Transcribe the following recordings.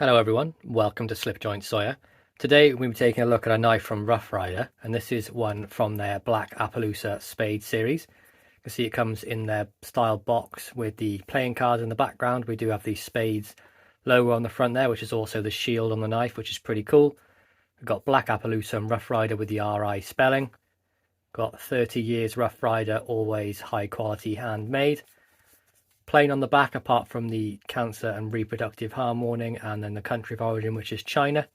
Hello everyone, welcome to Slipjoint Sawyer. Today we'll be taking a look at a knife from Rough Rider, and this is one from their Black Appaloosa Spades series. You can see it comes in their style box with the playing cards in the background. We do have the Spades logo on the front there, which is also the shield on the knife, which is pretty cool. We've got Black Appaloosa and Rough Rider with the RI spelling. Got 30 years Rough Rider, always high quality handmade. Plain on the back apart from the cancer and reproductive harm warning, and then the country of origin, which is China.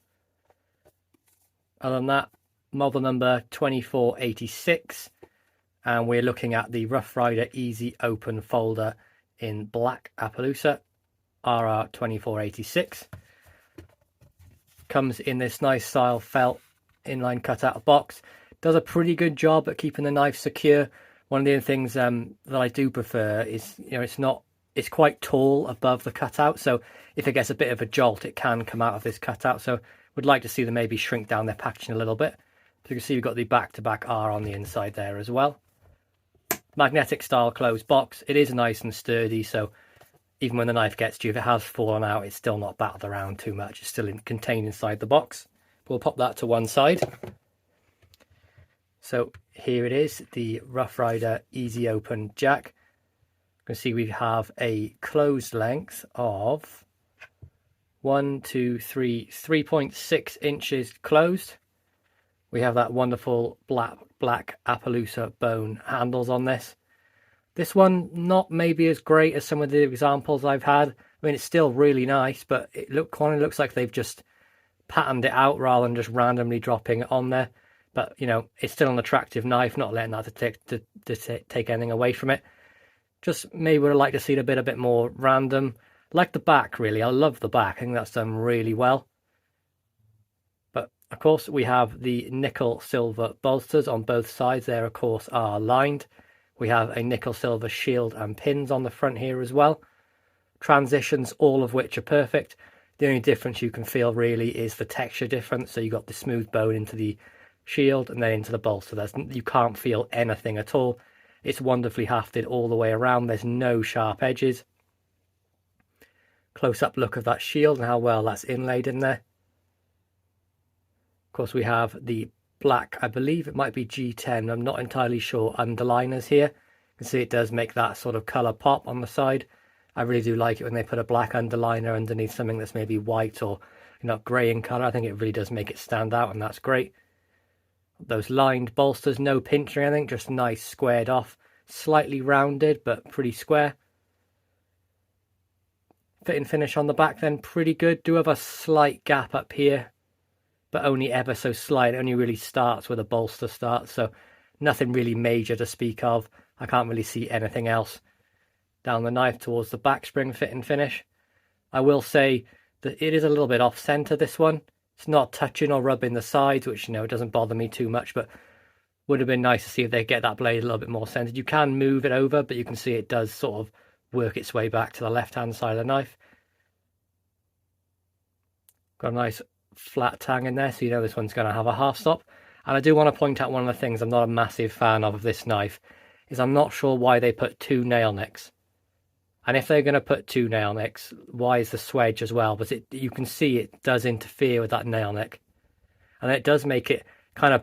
Other than that, model number 2486, and we're looking at the Rough Rider Easy Open folder in Black Appaloosa RR2486. Comes in this nice style felt inline cutout box. Does a pretty good job at keeping the knife secure. One of the things that I do prefer is, it's quite tall above the cutout, so if it gets a bit of a jolt, it can come out of this cutout. So would like to see them maybe shrink down their packaging a little bit. So you can see we've got the back-to-back R on the inside there as well. Magnetic style closed box. It is nice and sturdy, so even when the knife gets to you, if it has fallen out, it's still not battered around too much. It's still contained inside the box. We'll pop that to one side. So here it is, the Rough Rider Easy Open Jack. You can see we have a closed length of 3.6 inches closed. We have that wonderful black Appaloosa bone handles on this. This one not maybe as great as some of the examples I've had. I mean, it's still really nice, but it kind of looks like they've just patterned it out rather than just randomly dropping it on there. But, it's still an attractive knife, not letting that to take anything away from it. Just maybe would like to see it a bit more random. Like the back, really. I love the back. I think that's done really well. But, of course, we have the nickel silver bolsters on both sides. There, of course, are lined. We have a nickel silver shield and pins on the front here as well. Transitions, all of which are perfect. The only difference you can feel, really, is the texture difference. So you've got the smooth bone into the shield and then into the bolster. You can't feel anything at all. It's wonderfully hafted all the way around. There's no sharp edges. Close-up look of that shield and how well that's inlaid in there. Of course, we have the black, I believe it might be G10, I'm not entirely sure, underliners here. You can see it does make that sort of colour pop on the side. I really do like it when they put a black underliner underneath something that's maybe white or grey in colour. I think it really does make it stand out, and that's great. Those lined bolsters, no pinch or anything, just nice squared off, slightly rounded but pretty square. Fit and finish on the back then, pretty good. Do have a slight gap up here, but only ever so slight. It only really starts where the bolster starts, so nothing really major to speak of. I can't really see anything else down the knife towards the back spring fit and finish. I will say that it is a little bit off center, this one. It's not touching or rubbing the sides, which, it doesn't bother me too much, but would have been nice to see if they get that blade a little bit more centered. You can move it over, but you can see it does sort of work its way back to the left-hand side of the knife. Got a nice flat tang in there, so this one's going to have a half stop. And I do want to point out one of the things I'm not a massive fan of this knife, is I'm not sure why they put two nail necks. And if they're going to put two nail necks, why is the swedge as well? But you can see it does interfere with that nail neck. And it does make it kind of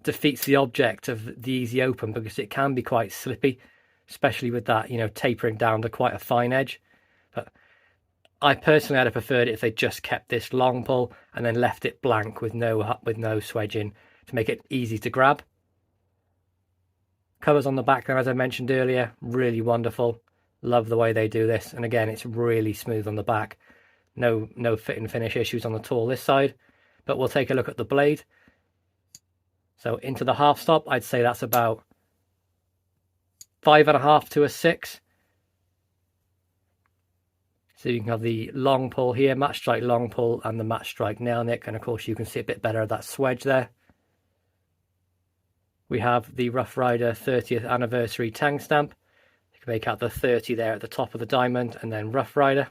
defeats the object of the Easy Open, because it can be quite slippy, especially with that, tapering down to quite a fine edge. But I personally would have preferred it if they just kept this long pull and then left it blank with no swedging to make it easy to grab. Covers on the back there, as I mentioned earlier, really wonderful. Love the way they do this, and again, it's really smooth on the back. No fit and finish issues on the tool this side. But we'll take a look at the blade. So into the half stop, I'd say that's about 5.5 to a 6. So you can have the long pull here, match strike long pull, and the match strike nail nick, and of course you can see a bit better of that swedge there. We have the Rough Rider 30th anniversary tang stamp. You can make out the 30 there at the top of the diamond, and then Rough Rider.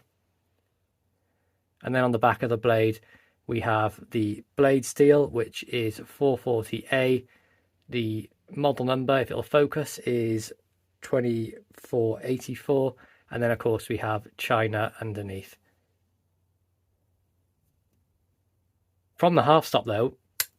And then on the back of the blade, we have the blade steel, which is 440A. The model number, if it'll focus, is 2484. And then, of course, we have China underneath. From the half stop though,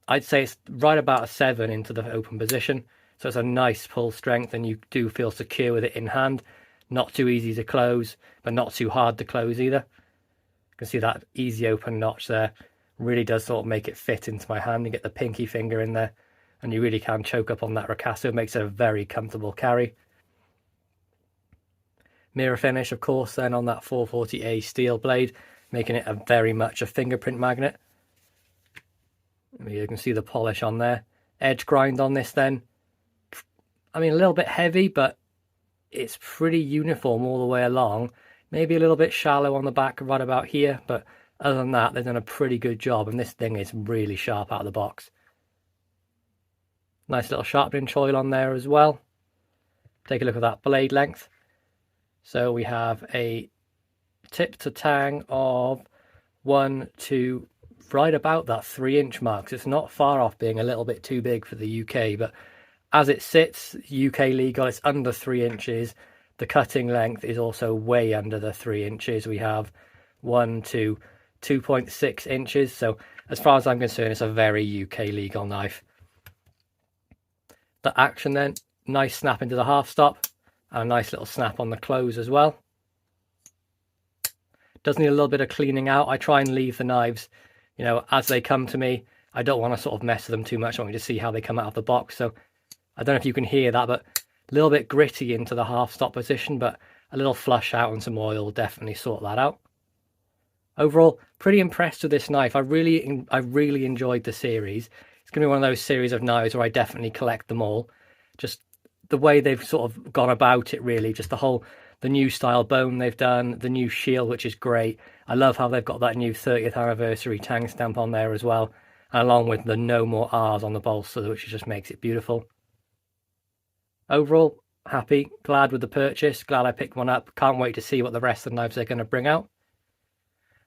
I'd say it's right about a 7 into the open position. So it's a nice pull strength and you do feel secure with it in hand. Not too easy to close, but not too hard to close either. You can see that easy open notch there. Really does sort of make it fit into my hand. You get the pinky finger in there and you really can choke up on that ricasso. It makes it a very comfortable carry. Mirror finish, of course, then on that 440A steel blade, making it a very much a fingerprint magnet. You can see the polish on there. Edge grind on this then. I mean, a little bit heavy, but it's pretty uniform all the way along. Maybe a little bit shallow on the back right about here, but other than that, they've done a pretty good job, and this thing is really sharp out of the box. Nice little sharpening choil on there as well. Take a look at that blade length. So we have a tip to tang of 1 to right about that 3-inch mark. So it's not far off being a little bit too big for the UK, but as it sits, UK legal, it's under 3 inches. The cutting length is also way under the 3 inches. We have 1 to 2.6 inches. So as far as I'm concerned, it's a very UK legal knife. The action then, nice snap into the half stop and a nice little snap on the close as well. Does need a little bit of cleaning out. I try and leave the knives, you know, as they come to me. I don't want to sort of mess with them too much. I want you to see how they come out of the box. So I don't know if you can hear that, but a little bit gritty into the half stop position, but a little flush out and some oil will definitely sort that out. Overall, pretty impressed with this knife. I really enjoyed the series. It's going to be one of those series of knives where I definitely collect them all. Just the way they've sort of gone about it, really. Just the new style bone they've done, the new shield, which is great. I love how they've got that new 30th anniversary tang stamp on there as well, and along with the no more R's on the bolster, which just makes it beautiful. Overall, happy, glad with the purchase, glad I picked one up. Can't wait to see what the rest of the knives they're going to bring out.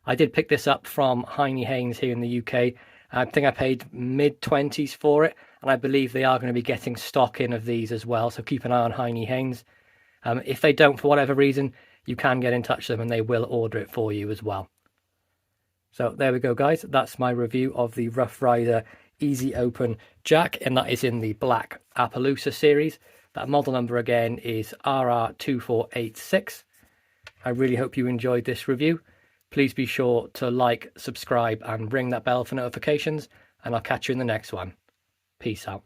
I did pick this up from Heine Haynes here in the UK. I think I paid mid-20s for it, and I believe they are going to be getting stock in of these as well, so keep an eye on Heine Haynes. If they don't, for whatever reason, you can get in touch with them and they will order it for you as well. So there we go, guys. That's my review of the Rough Rider Easy Open Jack, and that is in the black Appaloosa series. That model number again is RR2486. I really hope you enjoyed this review. Please be sure to like, subscribe and ring that bell for notifications, and I'll catch you in the next one. Peace out.